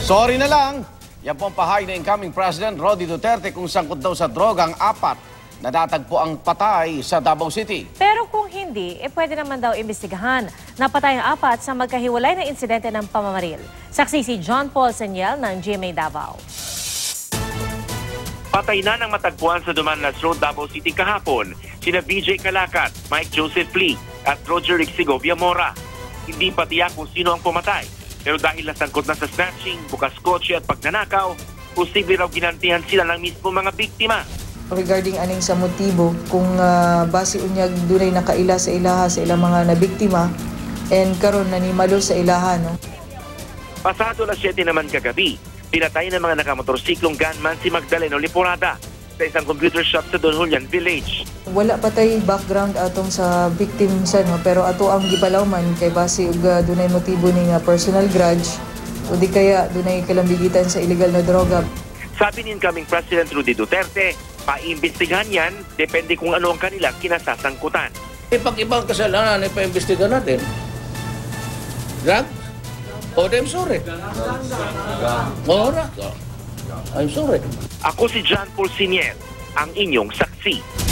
Sorry na lang. Yan po ang pahay na incoming President Roddy Duterte kung sangkot daw sa droga ang 4 na natagpo ang patay sa Davao City. Pero kung hindi, pwede naman daw imbestigahan. Napatay ang 4 sa magkahiwalay na insidente ng pamamaril. Saksi si John Paul Senyel ng GMA Davao. Patay na ng matagpuan sa Dumanas Road, Davao City kahapon sina BJ Calacat, Mike Joseph Lee at Roger Rixigo Viamora. Hindi pa tiyak kung sino ang pumatay. Pero dahil nasangkot na sa snatching, bukas kotse at pagnanakaw, posible raw ginantihan sila ng mismo mga biktima. Regarding aning sa motibo, kung base unyag dunay nakaila sa ilaha sa ilang mga nabiktima, and karon nanimalo sa ilaha, no? Pasado alas 7 naman kagabi, pinatay ng mga nakamotorsiklong gunman si Magdaleno Liporada sa isang computer shop sa Don Julian Village. Wala pa tay background atong sa victim sa, no? Pero ato ang gipalawman kay base ug dunay motibo ning personal grudge o di kaya dunay kalambigitan sa illegal na droga. Sabi ni incoming President Roddy Duterte, paimbestigahan yan, depende kung ano ang kanilang kinasasangkutan. Pag ibang kasalanan, ipaimbestigahan natin. Drug? Oh, I'm sorry. I'm sorry. Ako si John Paul Siniel, ang inyong saksi.